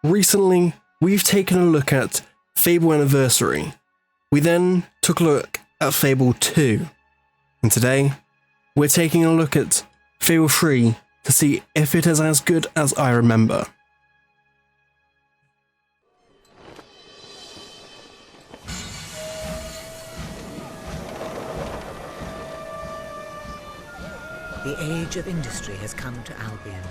recently we've taken a look at Fable Anniversary. We then took a look at Fable 2. And today, we're taking a look at Fable 3 to see if it is as good as I remember. The age of industry has come to Albion.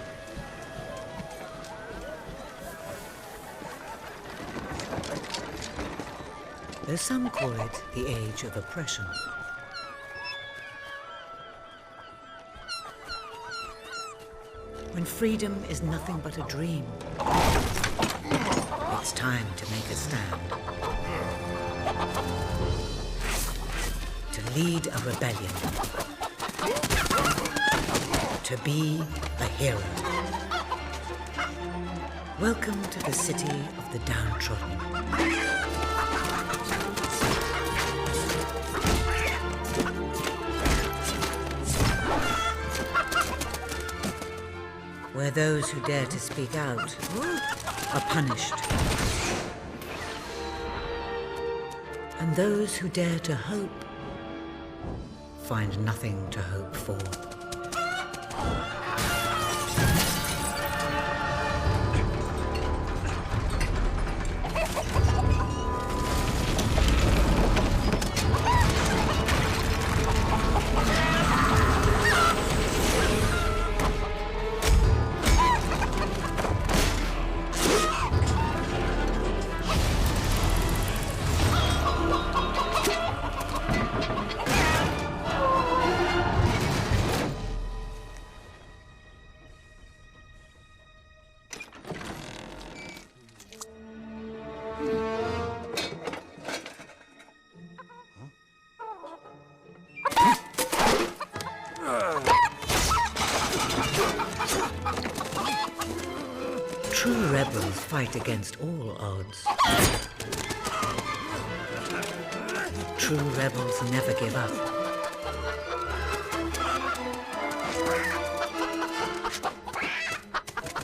Though some call it the age of oppression. When freedom is nothing but a dream, it's time to make a stand. To lead a rebellion. To be a hero. Welcome to the city of the downtrodden. Where those who dare to speak out are punished. And those who dare to hope find nothing to hope for. True rebels fight against all odds. True rebels never give up.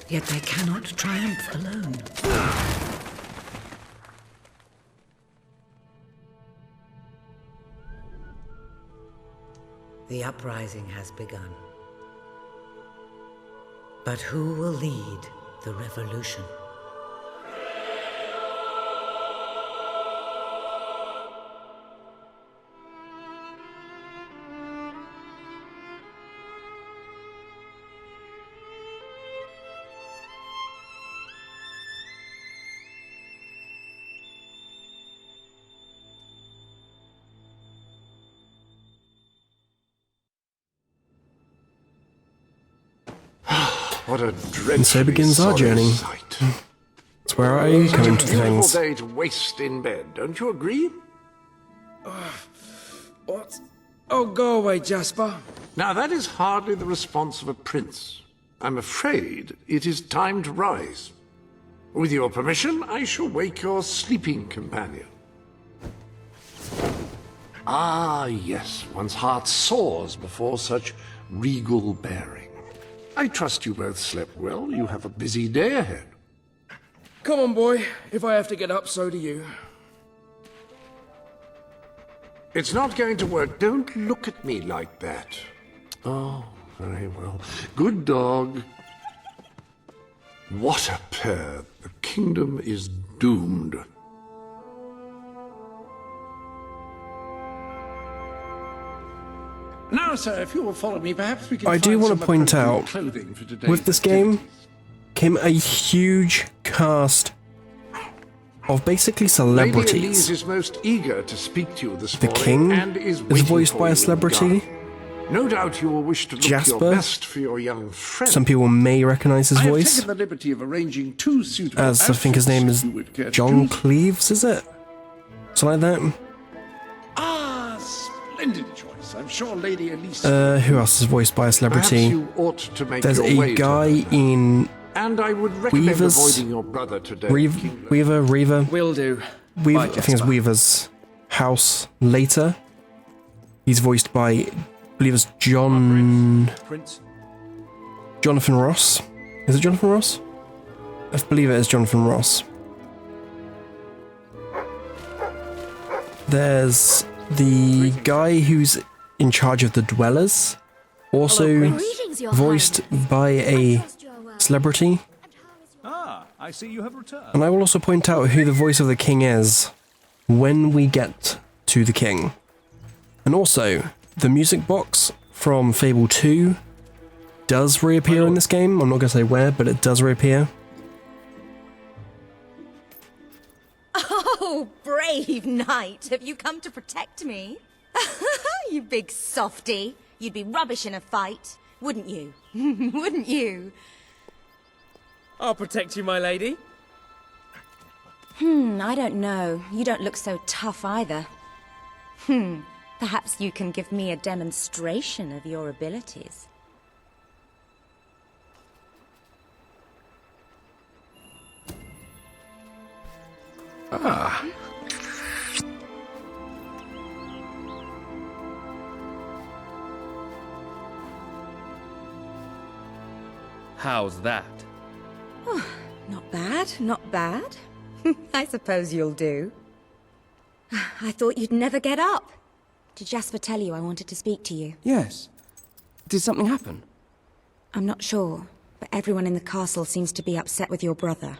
Yet they cannot triumph alone. The uprising has begun. But who will lead the revolution? What a dreadfully And so begins our journey. Sight. It's where I come into Beautiful things. day to waste in bed, don't you agree? What? Oh, go away, Jasper. Now that is hardly the response of a prince. I'm afraid it is time to rise. With your permission, I shall wake your sleeping companion. Ah, yes, one's heart soars before such regal bearing. I trust you both slept well. You have a busy day ahead. Come on, boy. If I have to get up, so do you. It's not going to work. Don't look at me like that. Oh, very well. Good dog. What a pair. The kingdom is doomed. Now, sir, if you will follow me, perhaps we can I do find want some to point appropriate out, clothing for today's with this game, activities. came a huge cast of basically Lady celebrities. Elise is most eager to speak to you this The morning king and is is waiting voiced for by you a in the celebrity. garden. No doubt you will wish to look Jasper. your best for your young friend. Some people may recognise his I have voice, taken the liberty of arranging two suitable as I think his name is outfits, if you would care to John choose. Cleves, is it? Something like that. Ah, splendid choice. I'm sure Lady Elise... Who else is voiced by a Perhaps celebrity? you ought to make There's your a way to guy her. in And I would recommend Weaver's- avoiding your brother today. Kingler. Reaver. Will do. Weaver, Bye, I think it's Jasper. Weaver's house later. He's voiced by, I believe it's Prince. Jonathan Ross. Is it Jonathan Ross? I believe it is Jonathan Ross. There's the guy who's in charge of the dwellers, also voiced by a celebrity. Ah, I see you have returned. And I will also point out who the voice of the king is when we get to the king. And also, the music box from Fable 2 does reappear in this game. I'm not going to say where, but it does reappear. Oh, brave knight, have you come to protect me? You big softy. You'd be rubbish in a fight, wouldn't you? Wouldn't you? I'll protect you, my lady. I don't know. You don't look so tough either. Perhaps you can give me a demonstration of your abilities. How's that? Not bad, not bad. I suppose you'll do. I thought you'd never get up. Did Jasper tell you I wanted to speak to you? Yes. Did something happen? I'm not sure, but everyone in the castle seems to be upset with your brother.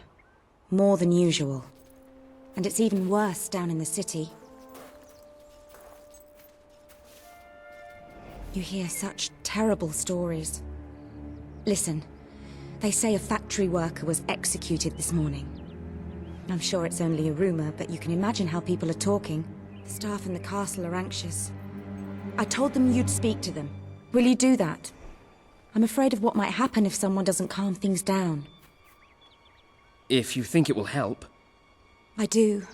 More than usual. And it's even worse down in the city. You hear such terrible stories. Listen, they say a factory worker was executed this morning. I'm sure it's only a rumor, but you can imagine how people are talking. The staff in the castle are anxious. I told them you'd speak to them. Will you do that? I'm afraid of what might happen if someone doesn't calm things down. If you think it will help. I do.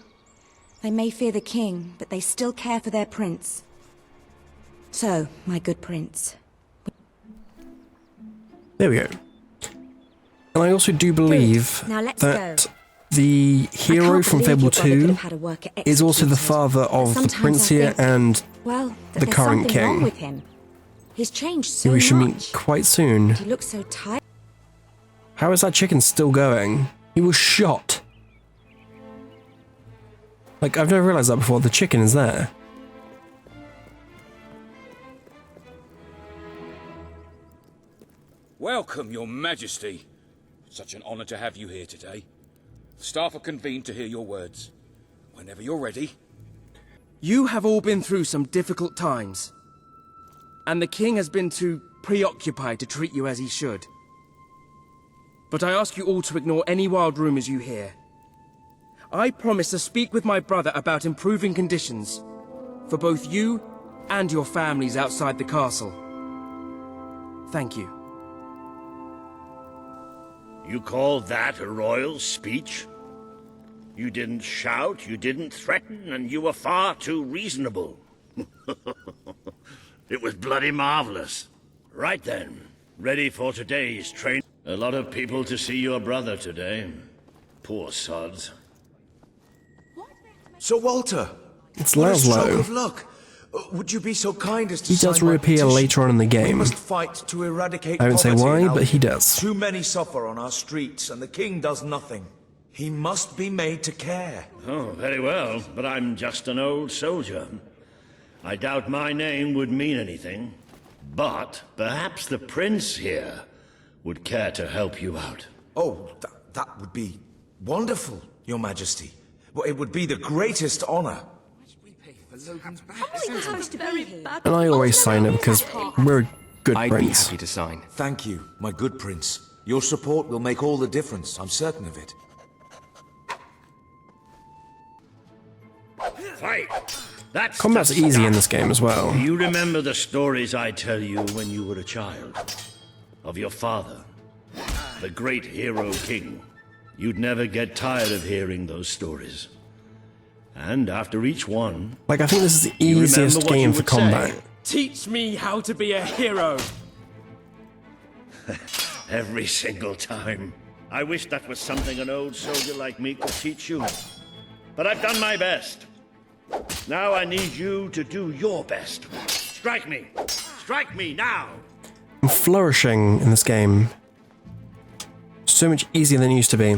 They may fear the king, but they still care for their prince. So, my good prince. There we go. And I also do believe Now let's that go. the hero can't from believe Fable your brother could 2 have had a worker is also the executed, father but of the sometimes prince I here think, and well, that the there's current something wrong king, with him. He's changed so who we should much. meet quite soon. He looks so tired. How is that chicken still going? He was shot. Like, I've never realized that before. The chicken is there. Welcome, Your Majesty. Such an honor to have you here today. The staff are convened to hear your words. Whenever you're ready. You have all been through some difficult times. And the king has been too preoccupied to treat you as he should. But I ask you all to ignore any wild rumors you hear. I promise to speak with my brother about improving conditions for both you and your families outside the castle. Thank you. You call that a royal speech? You didn't shout, you didn't threaten, and you were far too reasonable. It was bloody marvelous. Right then, ready for today's train. A lot of people to see your brother today. Poor sods. Sir Walter, It's what a stroke Laszlo. of luck. Would you be so kind as to He does sign my reappear petition? later on in the We game. must fight to eradicate I won't say poverty why, in our but he land. does. Too many suffer on our streets, and the king does nothing. He must be made to care. Oh, very well, but I'm just an old soldier. I doubt my name would mean anything. But perhaps the prince here would care to help you out. Oh, that would be wonderful, Your Majesty. Well, it would be the greatest honor. And I always sign it because we're a good I'd be prince. happy to sign. Thank you, my good prince. Your support will make all the difference, I'm certain of it. Fight! That's Combat's the easy stuff. in this game as well. Do you remember the stories I tell you when you were a child? Of your father, the great hero king. You'd never get tired of hearing those stories. And after each one, Like, I think this is the you remember easiest what game you for would say. combat. Teach me how to be a hero. Every single time. I wish that was something an old soldier like me could teach you. But I've done my best. Now I need you to do your best. Strike me! Strike me now! I'm flourishing in this game so much easier than it used to be.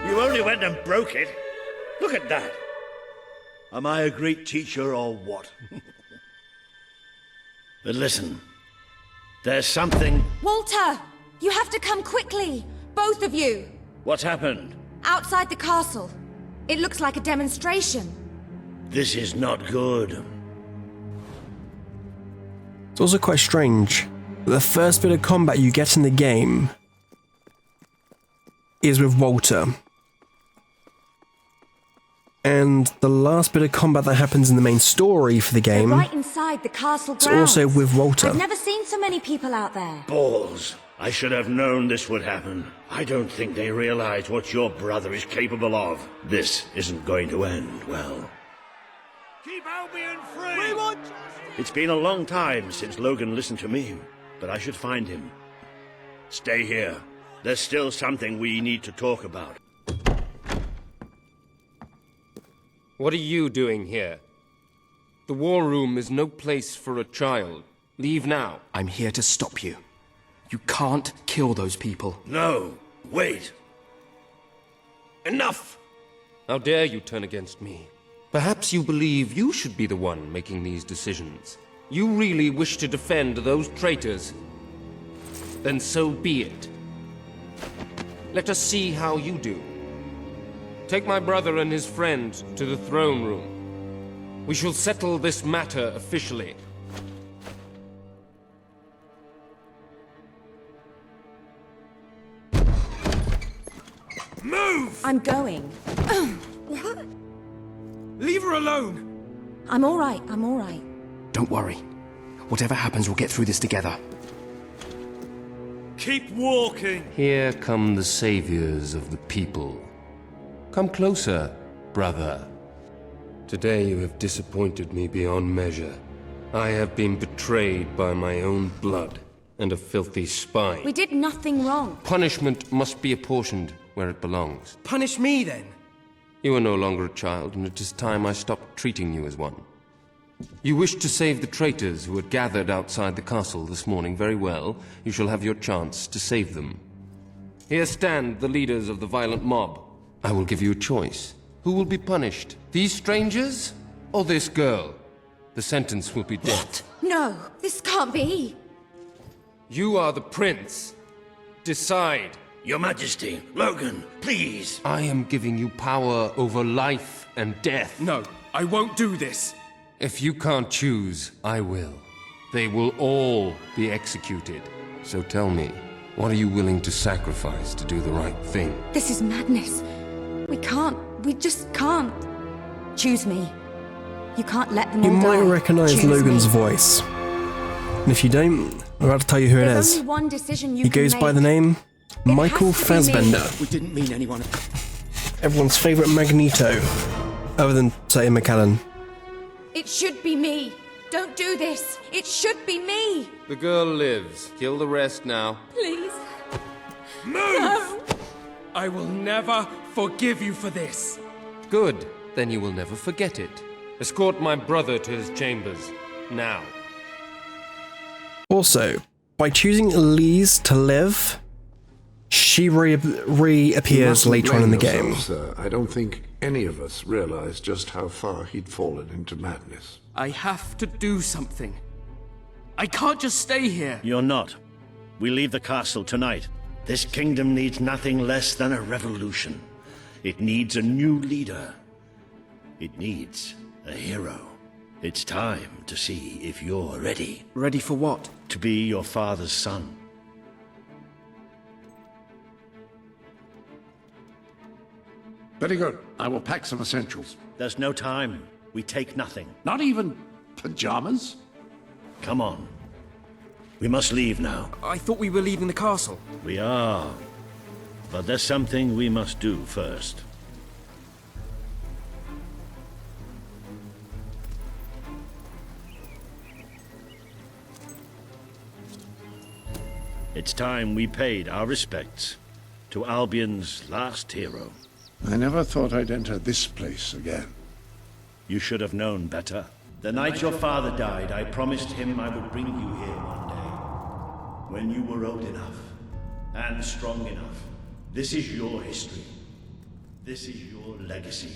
You only went and broke it. Look at that. Am I a great teacher or what? But listen, there's something... Walter! You have to come quickly! Both of you! What's happened? Outside the castle. It looks like a demonstration. This is not good. It's also quite strange that the first bit of combat you get in the game is with Walter. And the last bit of combat that happens in the main story for the game right inside the castle grounds. is also with Walter. I've never seen so many people out there. Balls. I should have known this would happen. I don't think they realize what your brother is capable of. This isn't going to end well. Keep Albion free! We want justice! It's been a long time since Logan listened to me, but I should find him. Stay here. There's still something we need to talk about. What are you doing here? The war room is no place for a child. Leave now. I'm here to stop you. You can't kill those people. No, wait. Enough! How dare you turn against me? Perhaps you believe you should be the one making these decisions. You really wish to defend those traitors? Then so be it. Let us see how you do. Take my brother and his friend to the throne room. We shall settle this matter officially. Move! I'm going. What? Leave her alone! I'm all right, I'm all right. Don't worry. Whatever happens, we'll get through this together. Keep walking! Here come the saviors of the people. Come closer, brother. Today you have disappointed me beyond measure. I have been betrayed by my own blood and a filthy spy. We did nothing wrong. Punishment must be apportioned where it belongs. Punish me, then. You are no longer a child, and it is time I stopped treating you as one. You wished to save the traitors who had gathered outside the castle this morning. Very well. You shall have your chance to save them. Here stand the leaders of the violent mob. I will give you a choice. Who will be punished? These strangers or this girl? The sentence will be death. No, this can't be. You are the prince. Decide. Your Majesty, Logan, please. I am giving you power over life and death. No, I won't do this. If you can't choose, I will. They will all be executed. So tell me, what are you willing to sacrifice to do the right thing? This is madness. We just can't. Choose me. You can't let them all You might die. recognize Choose Logan's me. voice. And if you don't, I'm about to tell you who it There's is. only one decision you He can goes by make. the name Michael has to be me. Fassbender. We didn't mean anyone. Everyone's favourite Magneto. Other than, say, McKellen. It should be me. Don't do this. It should be me. The girl lives. Kill the rest now. Please. Move! No. I will never forgive you for this. Good. Then you will never forget it. Escort my brother to his chambers. Now. Also, by choosing Elise to live, she reappears You mustn't later on in the blame game. yourself, sir. I don't think any of us realized just how far he'd fallen into madness. I have to do something. I can't just stay here. You're not. We leave the castle tonight. This kingdom needs nothing less than a revolution. It needs a new leader. It needs a hero. It's time to see if you're ready. Ready for what? To be your father's son. Very good. I will pack some essentials. There's no time. We take nothing. Not even pajamas? Come on. We must leave now. I thought we were leaving the castle. We are. But there's something we must do first. It's time we paid our respects to Albion's last hero. I never thought I'd enter this place again. You should have known better. The night your father died, I promised him I would bring you here one day. When you were old enough and strong enough. This is your history. This is your legacy.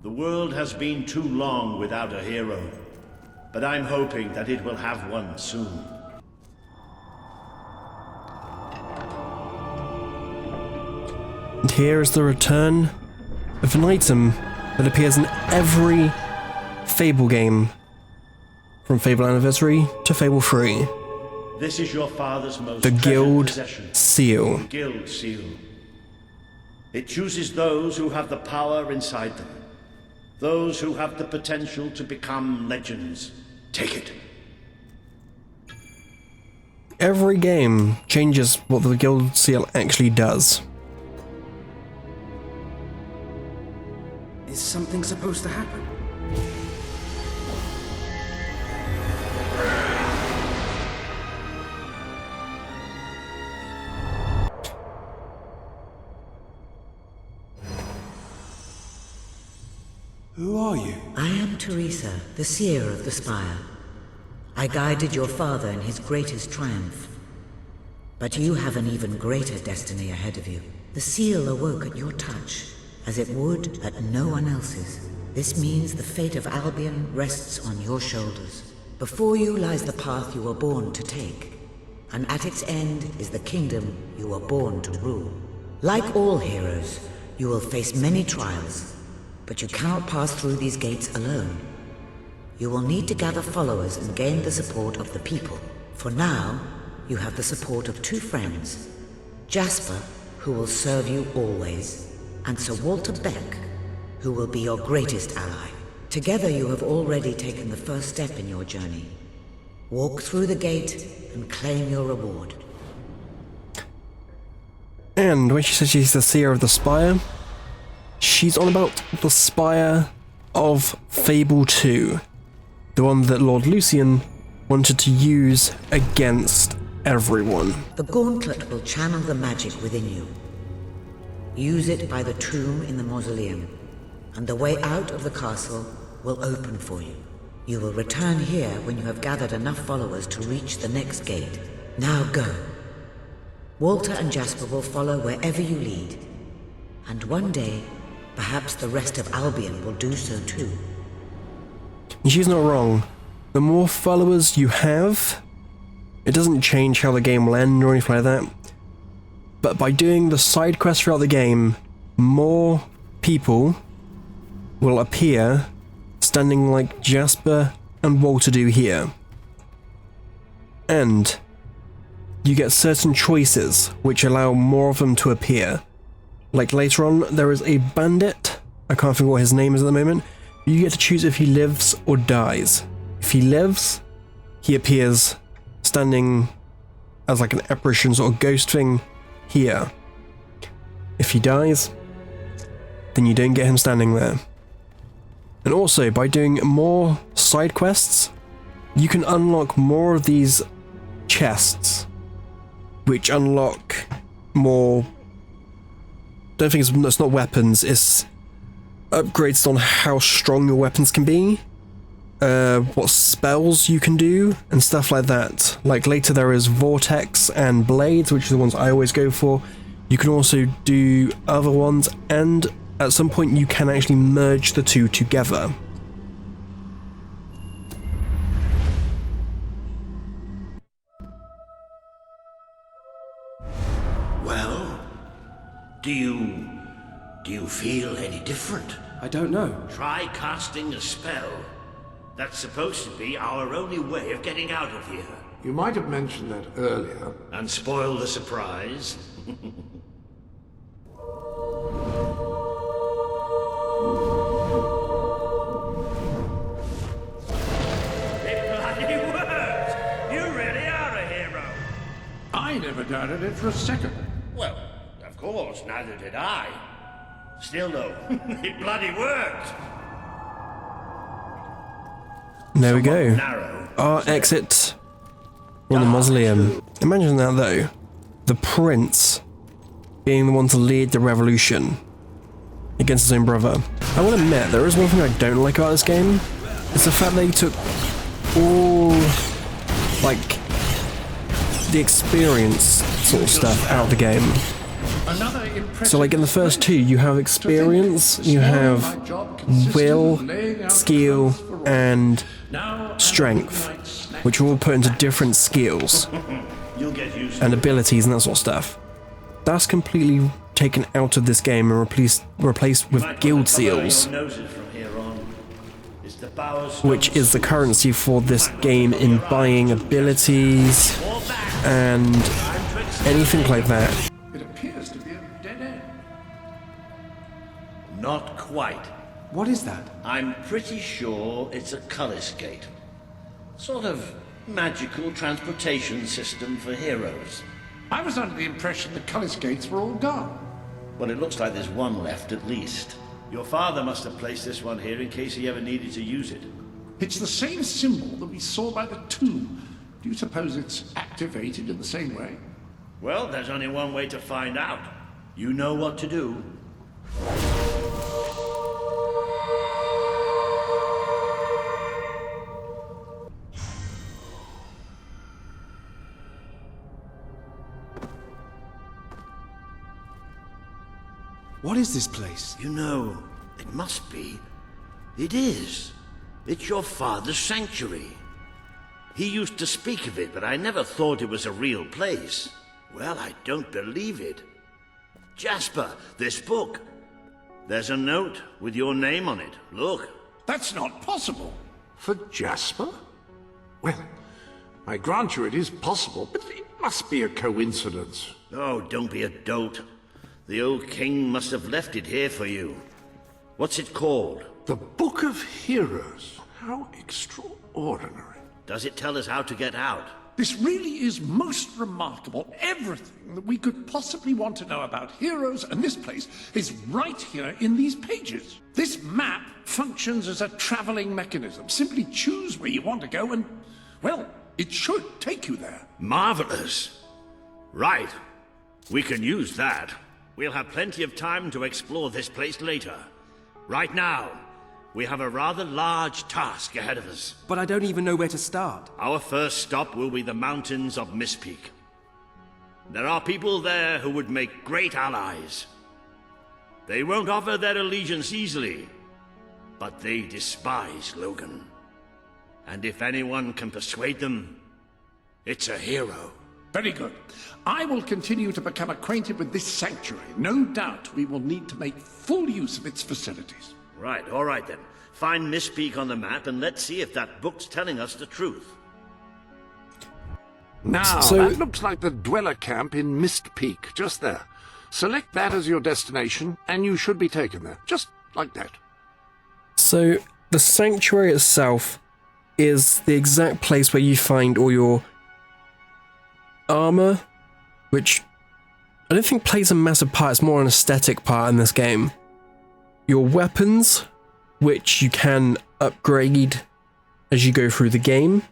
The world has been too long without a hero, but I'm hoping that it will have one soon. And here is the return of an item that appears in every Fable game, from Fable Anniversary to Fable 3. This is your father's most The treasured Guild possession. Seal. The Guild Seal. It chooses those who have the power inside them. Those who have the potential to become legends. Take it. Every game changes what the Guild Seal actually does. Is something supposed to happen? Who are you? I am Teresa, the seer of the spire. I guided your father in his greatest triumph. But you have an even greater destiny ahead of you. The seal awoke at your touch, as it would at no one else's. This means the fate of Albion rests on your shoulders. Before you lies the path you were born to take, and at its end is the kingdom you were born to rule. Like all heroes, you will face many trials, but you cannot pass through these gates alone. You will need to gather followers and gain the support of the people. For now, you have the support of two friends, Jasper, who will serve you always, and Sir Walter Beck, who will be your greatest ally. Together you have already taken the first step in your journey. Walk through the gate and claim your reward. And when she says she's the seer of the spire, she's on about the spire of Fable 2, the one that Lord Lucian wanted to use against everyone. The gauntlet will channel the magic within you. Use it by the tomb in the mausoleum, and the way out of the castle will open for you. You will return here when you have gathered enough followers to reach the next gate. Now go. Walter and Jasper will follow wherever you lead, and one day, perhaps the rest of Albion will do so too. And she's not wrong. The more followers you have, it doesn't change how the game will end or anything like that. But by doing the side quests throughout the game, more people will appear standing like Jasper and Walter do here. And you get certain choices which allow more of them to appear. Like later on, there is a bandit, I can't think what his name is at the moment. You get to choose if he lives or dies. If he lives, he appears standing as like an apparition sort of ghost thing here. If he dies, then you don't get him standing there. And also, by doing more side quests, you can unlock more of these chests, which unlock more... don't think it's not weapons, it's upgrades on how strong your weapons can be, what spells you can do, and stuff like that. Like later there is Vortex and Blades, which are the ones I always go for. You can also do other ones, and at some point you can actually merge the two together. Well, do you feel any different? I don't know. Try casting a spell. That's supposed to be our only way of getting out of here. You might have mentioned that earlier. And spoil the surprise. It bloody worked! You really are a hero. I never doubted it for a second. Well, of course, neither did I. Still though, it bloody worked! There we go. Narrow. Our exit from the mausoleum. Imagine that though. The prince being the one to lead the revolution against his own brother. I will admit, there is one thing I don't like about this game. It's the fact they took all, like, the experience sort of stuff out of the game. So, like, in the first two, you have experience, you have will, skill, and strength, which are all put into different skills and abilities and that sort of stuff. That's completely taken out of this game and replaced with guild seals, which is the currency for this game in buying abilities and anything like that. It appears to be a dead end. Not quite. What is that? I'm pretty sure it's a Cullis gate. Sort of magical transportation system for heroes. I was under the impression the Cullis gates were all gone. Well, it looks like there's one left at least. Your father must have placed this one here in case he ever needed to use it. It's the same symbol that we saw by the tomb. Do you suppose it's activated in the same way? Well, there's only one way to find out. You know what to do. What is this place? You know, it must be. It is. It's your father's sanctuary. He used to speak of it, but I never thought it was a real place. Well, I don't believe it. Jasper, this book. There's a note with your name on it. Look. That's not possible. For Jasper? Well, I grant you it is possible, but it must be a coincidence. Oh, don't be a dolt. The old king must have left it here for you. What's it called? The Book of Heroes. How extraordinary. Does it tell us how to get out? This really is most remarkable. Everything that we could possibly want to know about heroes and this place is right here in these pages. This map functions as a traveling mechanism. Simply choose where you want to go and, well, it should take you there. Marvelous. Right. We can use that. We'll have plenty of time to explore this place later. Right now, we have a rather large task ahead of us. But I don't even know where to start. Our first stop will be the mountains of mistpeak. There are people there who would make great allies. They won't offer their allegiance easily, but they despise Logan. And if anyone can persuade them, it's a hero. Very good. I will continue to become acquainted with this sanctuary. No doubt we will need to make full use of its facilities. Right, all right then. Find mistpeak on the map and let's see if that book's telling us the truth. Now, that looks like the dweller camp in Mistpeak, just there. Select that as your destination, and you should be taken there. Just like that. So, the sanctuary itself is the exact place where you find all your armor, which I don't think plays a massive part, it's more an aesthetic part in this game. Your weapons, which you can upgrade as you go through the game.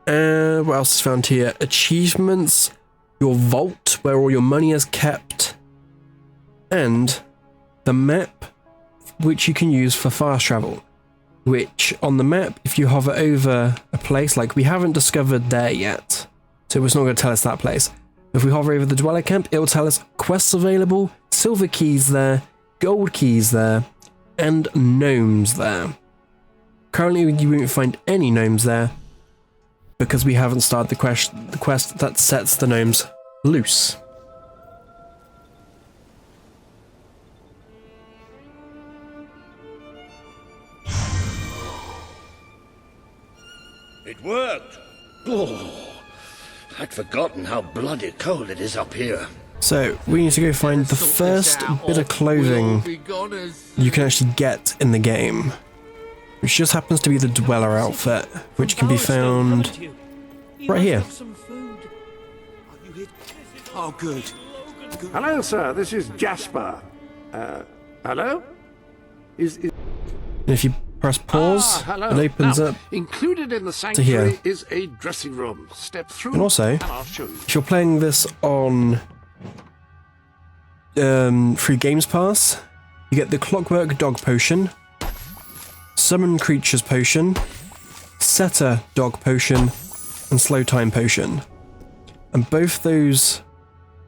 What else is found here? Achievements, your vault, where all your money is kept, and the map, which you can use for fast travel. Which, on the map, if you hover over a place, like we haven't discovered there yet, so it's not going to tell us that place. If we hover over the dweller camp, it will tell us quests available, silver keys there, gold keys there, and gnomes there. Currently, you won't find any gnomes there, because we haven't started the quest that sets the gnomes loose. It worked! Oh, I'd forgotten how bloody cold it is up here. So, we need to go find the first bit of clothing you can actually get in the game, which just happens to be the dweller outfit, which can be found right here. Oh, good. Hello, sir. This is Jasper. Hello? And if you press pause, hello. it opens Now, up. Included in the here. sanctuary is a dressing room. Step through, And also, I'll show you. if you're playing this on free Games Pass, you get the Clockwork Dog Potion. Summon Creatures Potion, Setter Dog Potion, and Slow Time Potion. And both those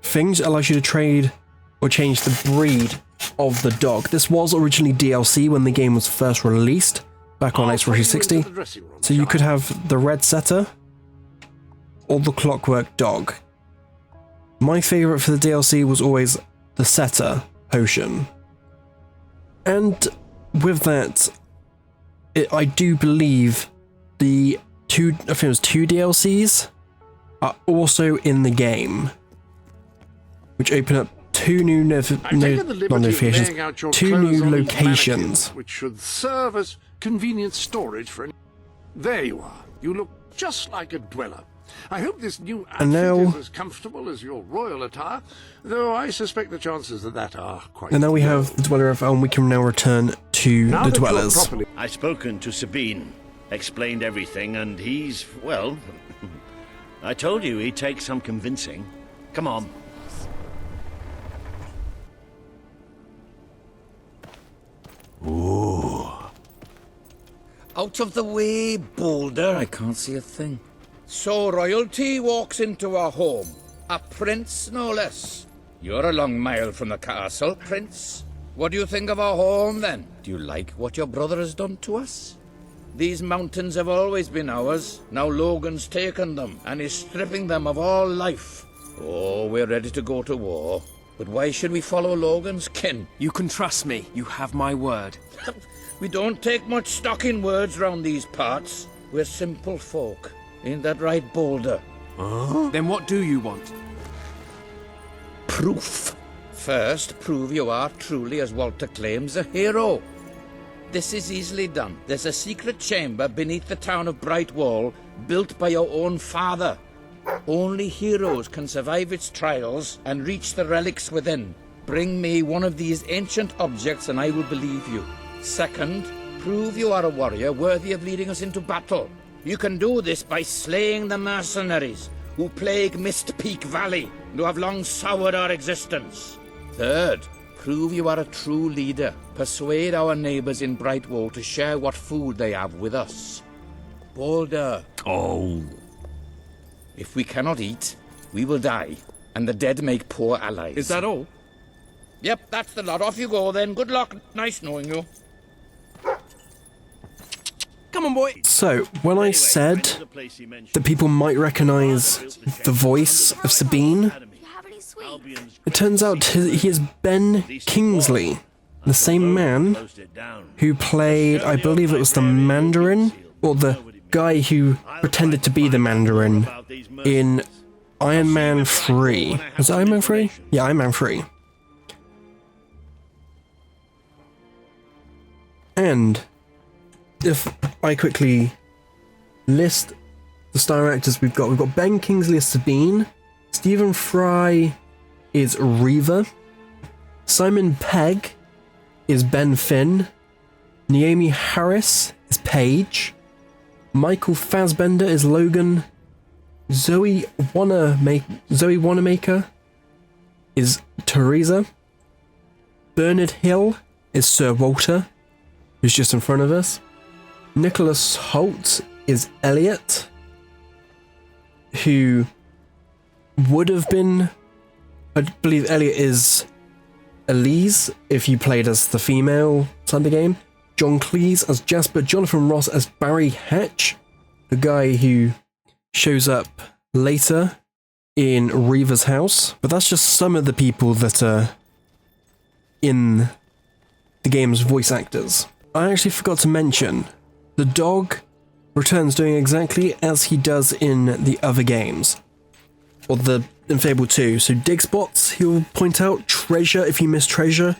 things allows you to trade or change the breed of the dog. This was originally DLC when the game was first released, back on Xbox 360. So you could have the Red Setter or the Clockwork Dog. My favourite for the DLC was always the Setter Potion. And with that, I do believe the I think it was 2 DLCs are also in the which open up 2 new notifications, 2 new locations. Which should serve as convenient storage for... There you are. You look just like a dweller. I hope this new outfit is as comfortable as your royal attire, though I suspect the chances of that are quite... And now we have the Dweller of Elm, we can now return to the Dwellers. I've spoken to Sabine, explained everything, and he's, well... I told you he'd take some convincing. Come on. Ooh. Out of the way, Boulder. I can't see a thing. So royalty walks into our home. A prince, no less. You're a long mile from the castle, Prince. What do you think of our home, then? Do you like what your brother has done to us? These mountains have always been ours. Now Logan's taken them, and is stripping them of all life. Oh, we're ready to go to war. But why should we follow Logan's kin? You can trust me. You have my word. We don't take much stock in words round these parts. We're simple folk. Ain't that right, Boulder? Then what do you want? Proof. First, prove you are truly, as Walter claims, a hero. This is easily done. There's a secret chamber beneath the town of Brightwall, built by your own father. Only heroes can survive its trials and reach the relics within. Bring me one of these ancient objects and I will believe you. Second, prove you are a warrior worthy of leading us into battle. You can do this by slaying the mercenaries who plague Mistpeak Valley and who have long soured our existence. Third, prove you are a true leader. Persuade our neighbours in Brightwall to share what food they have with us. Boulder. Oh. If we cannot eat, we will die, and the dead make poor allies. Is that all? Yep, that's the lot. Off you go then. Good luck. Nice knowing you. Come on, boy. So, when I said that people might recognise the voice of Sabine, it turns out he is Ben Kingsley, the same man who played, I believe it was the Mandarin, or the guy who pretended to be the Mandarin in Iron Man 3. Was it Iron Man 3? Yeah, Iron Man 3. And if I quickly list the star actors we've got Ben Kingsley as Sabine, Stephen Fry is Reva, Simon Pegg is Ben Finn, Naomi Harris is Paige, Michael Fassbender is Logan, Zoe Wanamaker is Teresa, Bernard Hill is Sir Walter, who's just in front of us, Nicholas Hoult is Elliot, who would have been, I believe Elliot is Elise if you played as the female side of the game, John Cleese as Jasper, Jonathan Ross as Barry Hatch, the guy who shows up later in Reva's house. But that's just some of the people that are in the game's voice actors. I actually forgot to mention, the dog returns doing exactly as he does in the other games, or in Fable 2. So dig spots, he'll point out treasure if you miss treasure.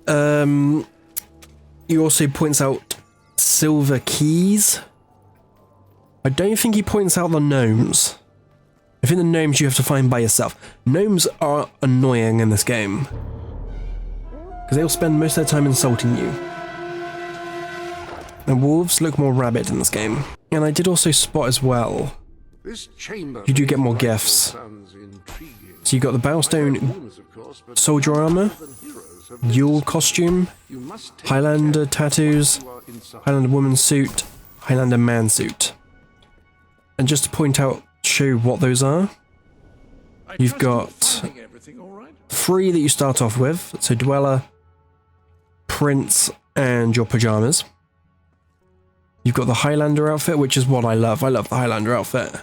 He also points out silver keys. I don't think he points out the gnomes. I think the gnomes you have to find by yourself. Gnomes are annoying in this game, because they'll spend most of their time insulting you. And wolves look more rabid in this game. And I did also spot as well, you do get more gifts. So you got the bowerstone soldier armor, Yule costume, Highlander tattoos, Highlander woman suit, Highlander man suit. And just to point out, show what those are, you've got 3 that you start off with, so Dweller, Prince, and your pajamas. You've got the Highlander outfit, which is what I love. I love the Highlander outfit.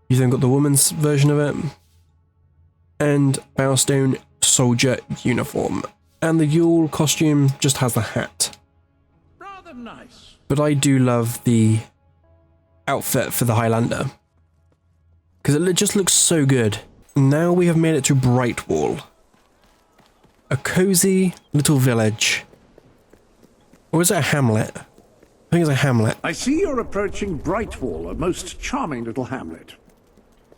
You've then got the woman's version of it, and bowerstone soldier uniform. And the Yule costume just has the hat. Rather nice. But I do love the outfit for the Highlander, because it just looks so good. Now we have made it to Brightwall, a cozy little village. Or is it a hamlet? I think it's a hamlet. I see you're approaching Brightwall, a most charming little hamlet.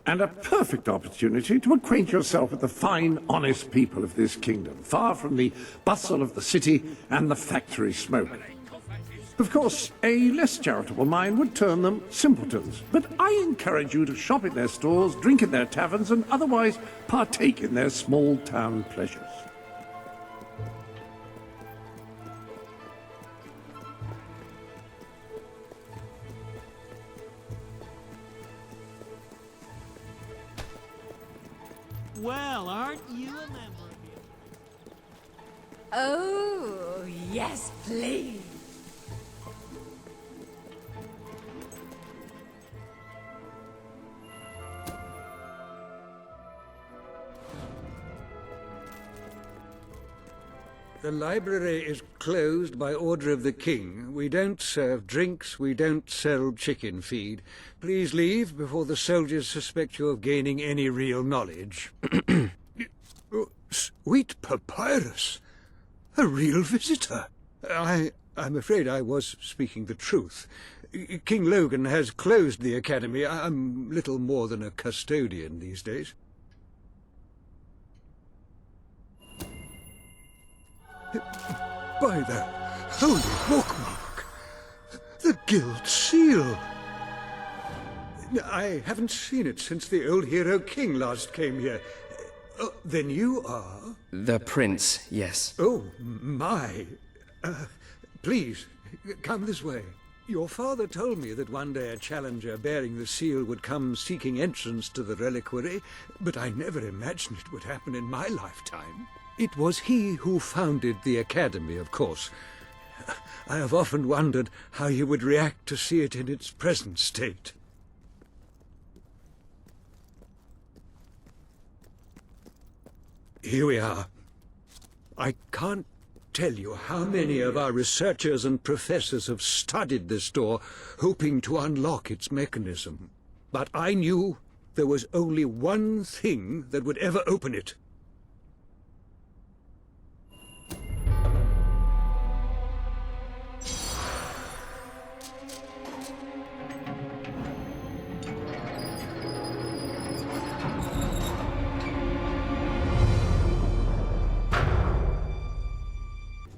And a perfect opportunity to acquaint yourself with the fine, honest people of this kingdom, far from the bustle of the city and the factory smoke. Of course, a less charitable mind would term them simpletons, but I encourage you to shop in their stores, drink in their taverns, and otherwise partake in their small-town pleasures. Well, aren't you a member of the... Oh, yes, please. The library is closed by order of the king. We don't serve drinks, we don't sell chicken feed. Please leave before the soldiers suspect you of gaining any real knowledge. Oh, sweet papyrus! A real visitor! I'm afraid I was speaking the truth. King Logan has closed the academy. I'm little more than a custodian these days. By the holy bookmark! The guild seal! I haven't seen it since the old hero king last came here. Then you are? The prince, yes. Oh, my. Please, come this way. Your father told me that one day a challenger bearing the seal would come seeking entrance to the reliquary, but I never imagined it would happen in my lifetime. It was he who founded the academy, of course. I have often wondered how he would react to see it in its present state. Here we are. I can't tell you how many of our researchers and professors have studied this door, hoping to unlock its mechanism. But I knew there was only one thing that would ever open it.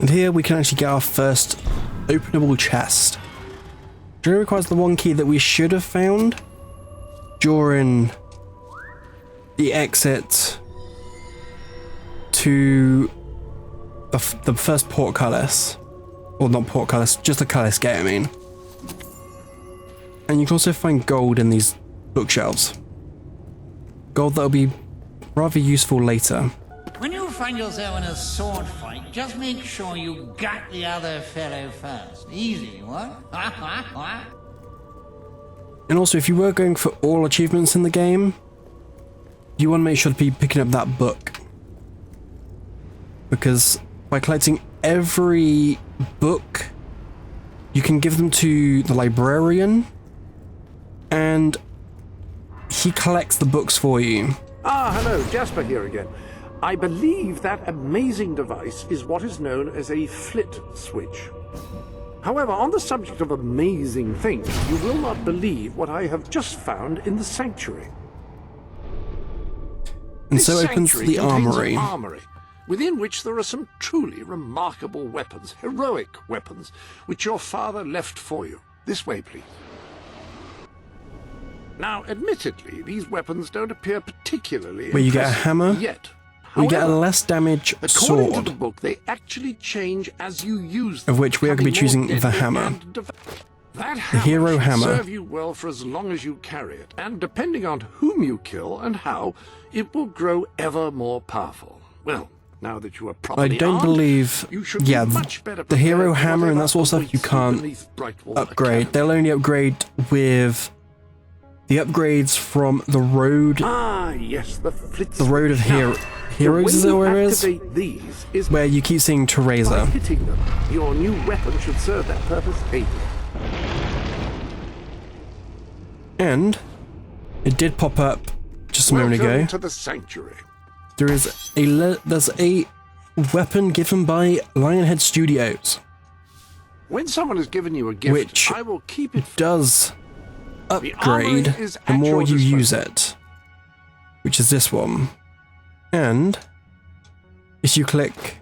And here we can actually get our first openable chest. It requires the one key that we should have found during the exit to the first portcullis. Or not portcullis, just the cullis gate, I mean. And you can also find gold in these bookshelves. Gold that'll be rather useful later. When you find yourself in a sword fight, just make sure you got the other fellow first. Easy, what? And also, if you were going for all achievements in the game, you want to make sure to be picking up that book. Because by collecting every book, you can give them to the librarian, and he collects the books for you. Ah, hello, Jasper here again. I believe that amazing device is what is known as a flit switch. However, on the subject of amazing things, you will not believe what I have just found in the sanctuary. And so opens the armory. An armory, within which there are some truly remarkable weapons, heroic weapons, which your father left for you. This way, please. Now, admittedly, these weapons don't appear particularly Where you get a impressive hammer? yet. we get a However, less damage according to sword, the book, they actually change as you use them, of which we are going to be becoming choosing more the deadly hammer. and that The hammer hero should hammer. serve you well for as long as you carry it, and depending on whom you kill and how, it will grow ever more powerful. Well, now that you are I properly don't armed, believe, you should yeah, be much better the hero prepared for hammer and that sort of stuff whatever you awaits can't beneath Brightwall upgrade. Academy. They'll only upgrade with the upgrades from the road. Ah, yes, the Flitz. The road of Now, heroes, is the that way where you it is? activate these is Where you keep seeing by Teresa. hitting them. Your new weapon should serve that purpose ably. And it did pop up just a moment Welcome ago. to the sanctuary. There's a weapon given by Lionhead Studios, When someone has given you a gift, which I will keep it. does armory upgrade is the at more your you use disposal. it, which is this one. And if you click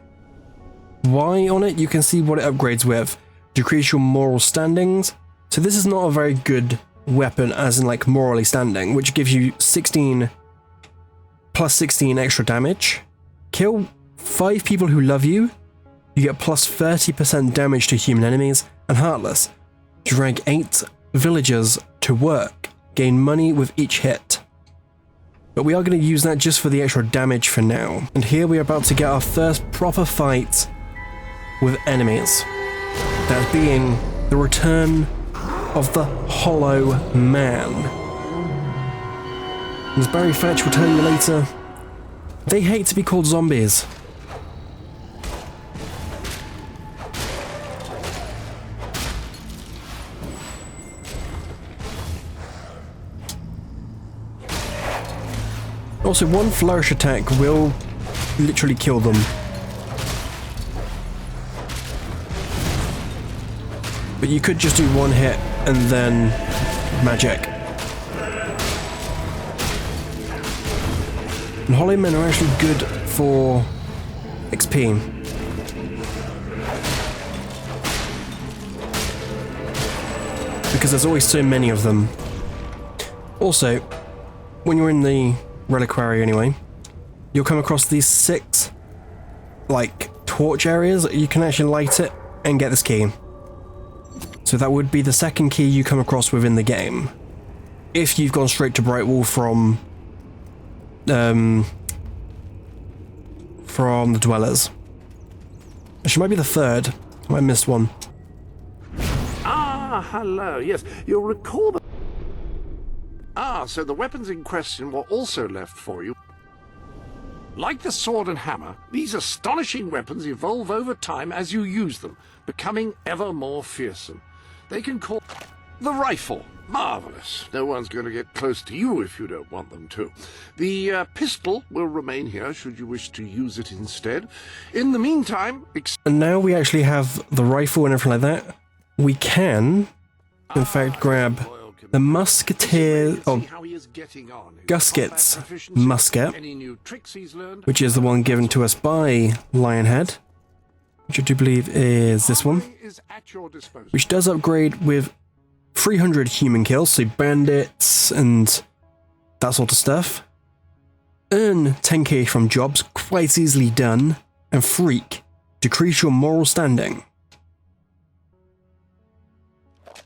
Y on it, you can see what it upgrades with. Decrease your moral standings. So this is not a very good weapon as in like morally standing, which gives you 16 plus 16 extra damage. Kill 5 people who love you. You get plus 30% damage to human enemies. And Heartless. Drag 8 villagers to work. Gain money with each hit. But we are going to use that just for the extra damage for now. And here we are about to get our first proper fight with enemies. That being the return of the Hollow Man. As Barry Fetch will tell you later, they hate to be called zombies. Also, one flourish attack will literally kill them. But you could just do one hit and then magic. And Hollow Men are actually good for XP. Because there's always so many of them. Also, when you're in the reliquary anyway, you'll come across these 6 like torch areas. You can actually light it and get this key. So that would be the second key you come across within the game. If you've gone straight to Brightwall from the Dwellers. She might be the third. I might have missed one. Ah, hello. Yes, you'll recall that. Ah, so the weapons in question were also left for you. Like the sword and hammer, these astonishing weapons evolve over time as you use them, becoming ever more fearsome. They can call the rifle. Marvelous. No one's going to get close to you if you don't want them to. The pistol will remain here should you wish to use it instead. In the meantime... And now we actually have the rifle and everything like that. We can, in fact, grab the musketeer, or Gusket's musket, which is the one given to us by Lionhead, which I do believe is this one, which does upgrade with 300 human kills, so bandits and that sort of stuff. Earn 10k from jobs, quite easily done. And Freak, decrease your moral standing.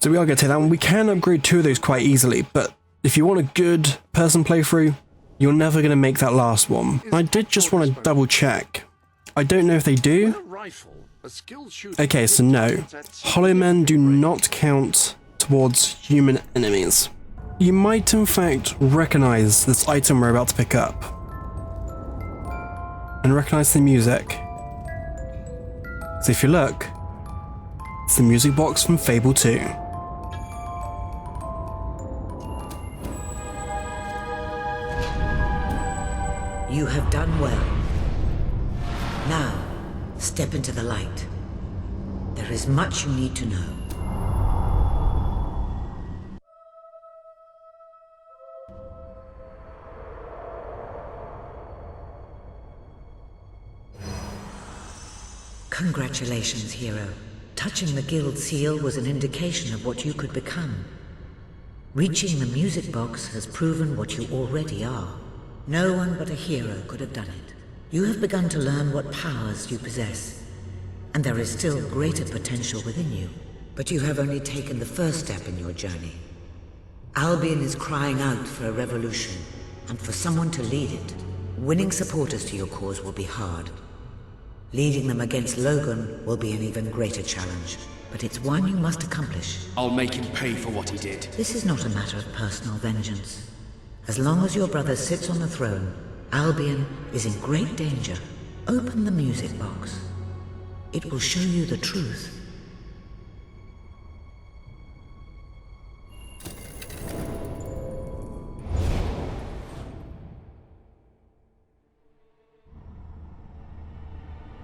So we are going to take that one. We can upgrade 2 of those quite easily, but if you want a good person playthrough, you're never going to make that last one. I did just want to double check. I don't know if they do. Okay, so no. Hollow Men do not count towards human enemies. You might in fact recognize this item we're about to pick up. And recognize the music. So if you look, it's the music box from Fable 2. You have done well. Now, step into the light. There is much you need to know. Congratulations, hero. Touching the guild seal was an indication of what you could become. Reaching the music box has proven what you already are. No one but a hero could have done it. You have begun to learn what powers you possess, and there is still greater potential within you. But you have only taken the first step in your journey. Albion is crying out for a revolution, and for someone to lead it. Winning supporters to your cause will be hard. Leading them against Logan will be an even greater challenge, but it's one you must accomplish. I'll make him pay for what he did. This is not a matter of personal vengeance. As long as your brother sits on the throne, Albion is in great danger. Open the music box. It will show you the truth.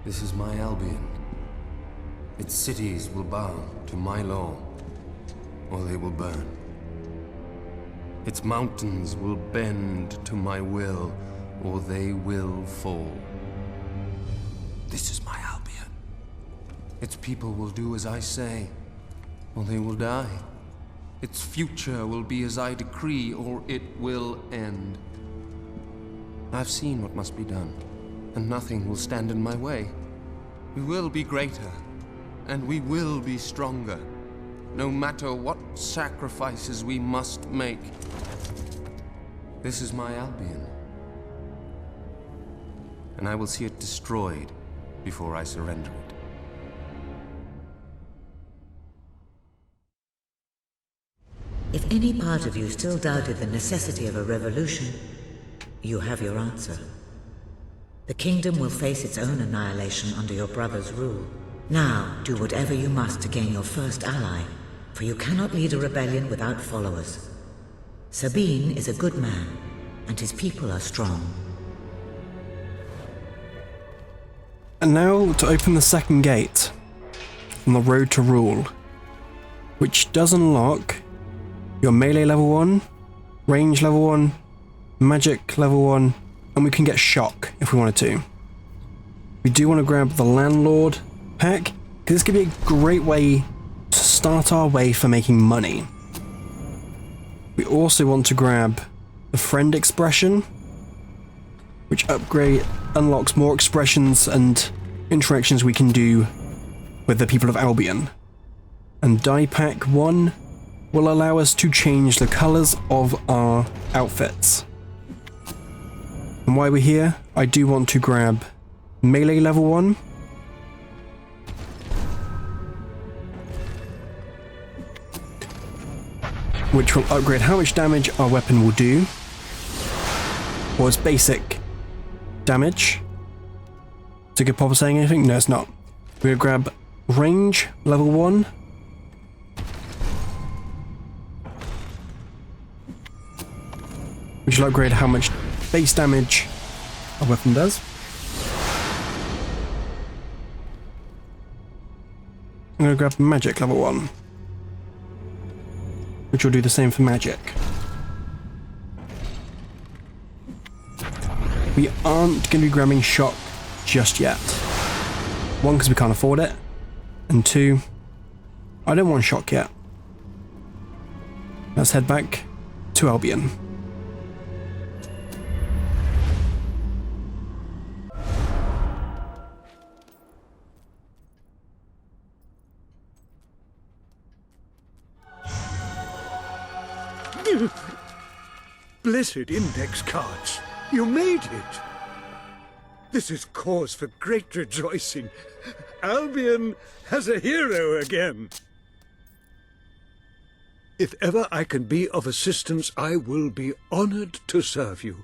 This is my Albion. Its cities will bow to my law, or they will burn. Its mountains will bend to my will, or they will fall. This is my Albion. Its people will do as I say, or they will die. Its future will be as I decree, or it will end. I've seen what must be done, and nothing will stand in my way. We will be greater, and we will be stronger, no matter what sacrifices we must make. This is my Albion, and I will see it destroyed before I surrender it. If any part of you still doubted the necessity of a revolution, you have your answer. The kingdom will face its own annihilation under your brother's rule. Now, do whatever you must to gain your first ally, for you cannot lead a rebellion without followers. Sabine is a good man, and his people are strong. And now to open the second gate on the road to rule, which does unlock your melee level 1, range level 1, magic level 1, and we can get shock if we wanted to. We do want to grab the landlord pack, because this could be a great way to start our way for making money. We also want to grab the friend expression, which unlocks more expressions and interactions we can do with the people of Albion. And die pack 1 will allow us to change the colours of our outfits. And while we're here, I do want to grab melee level 1. Which will upgrade how much damage our weapon will do. Or its basic damage. Is it good Papa saying anything? No, it's not. We're going to grab range level 1. Which will upgrade how much base damage our weapon does. I'm going to grab magic level 1, which will do the same for magic. We aren't going to be grabbing shock just yet. 1, because we can't afford it, and 2, I don't want shock yet. Let's head back to Albion. Blessed index cards. You made it. This is cause for great rejoicing. Albion has a hero again. If ever I can be of assistance, I will be honored to serve you.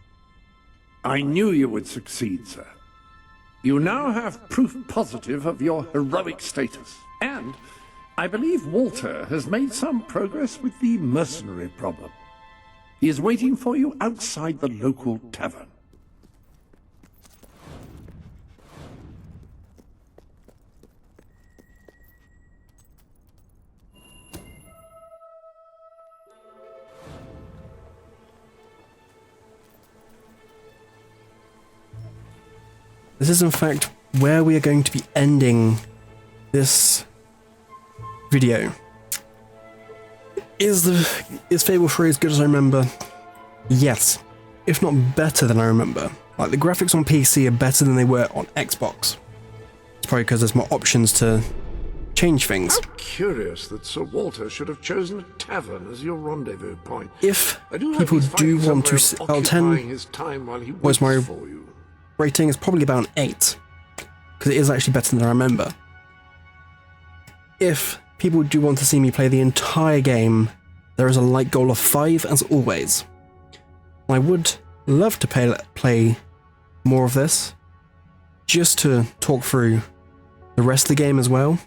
I knew you would succeed, sir. You now have proof positive of your heroic status. And I believe Walter has made some progress with the mercenary problem. He is waiting for you outside the local tavern. This is in fact where we are going to be ending this video. Is Fable 3 as good as I remember? Yes. if not better than I remember. Like, the graphics on PC are better than they were on Xbox. It's probably because there's more options to change things. How curious that Sir Walter should have chosen a tavern as your rendezvous point. If people do want to... Out of 10, where's my rating? Is probably about an 8. Because it is actually better than I remember. If people do want to see me play the entire game, there is a like goal of 5 as always. I would love to play more of this, just to talk through the rest of the game as well.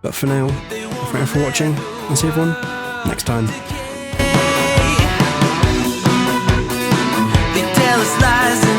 But for now, thank you for watching, and see everyone next time. They tell us lies.